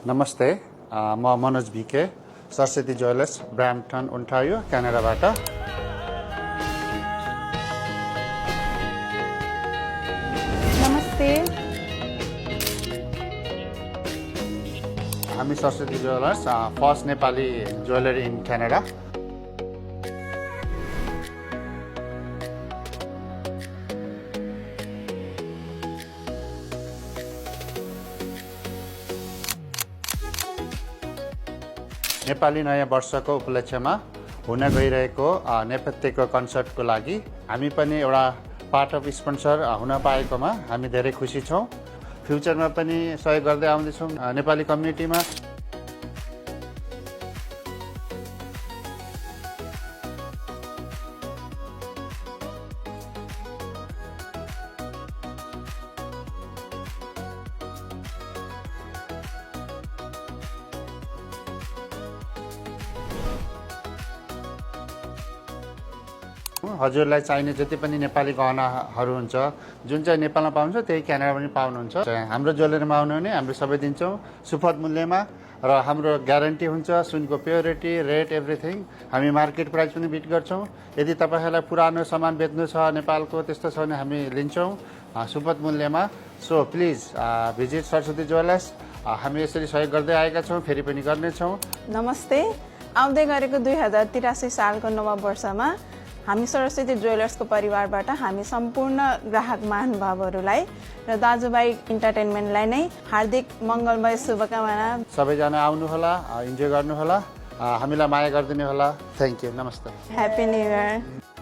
नमस्ते म Manoj Bhike Saraswati jewellers Brampton Ontario क्यानाडाबाट नमस्ते हामी Saraswati jewellers first Nepali jewellery in Canada Nepali नयाँ वर्षको उपलक्ष्यमा हुन गइरहेको नेपथ्यको कन्सर्टको लागि हामी पनि एउटा पार्ट अफ स्पोन्सर हुन पाएकोमा हामी धेरै खुसी छौँ। फ्युचरमा पनि सहयोग गर्दै आउँदैछौँ नेपाली कम्युनिटीमा। हजुरलाई चाहिने जति पनि नेपाली गहनाहरू हुन्छ जुन चाहिँ नेपालमा पाउँछ त्यही क्यानाडा पनि पाउनुहुन्छ। हाम्रो ज्वेलरीमा आउनु भने हामी सबै दिन्छौँ सुपथ मूल्यमा र हाम्रो ग्यारेन्टी हुन्छ सुनको प्योरिटी रेट एभ्रिथिङ। हामी मार्केट प्राइस पनि बिट गर्छौँ। यदि तपाईँहरूलाई पुरानो सामान बेच्नु छ नेपालको त्यस्तो छ भने हामी लिन्छौँ सुपथ मूल्यमा। So please visit Saraswati jewellers. हामी यसरी सहयोग गर्दै आएका छौँ, फेरि पनि गर्नेछौँ। नमस्ते। आउँदै गरेको 2083 सालको नव वर्षमा हामी सरस्वती ज्वेलर्सको परिवारबाट हामी सम्पूर्ण ग्राहक महानुभावहरूलाई र दाजुभाइ इन्टरटेनमेन्टलाई नै हार्दिक मङ्गलमय शुभकामना। सबैजना आउनुहोला, इन्जोय गर्नुहोला, हामीलाई माया गरिदिनु होला। Thank you. नमस्ते। Happy new year.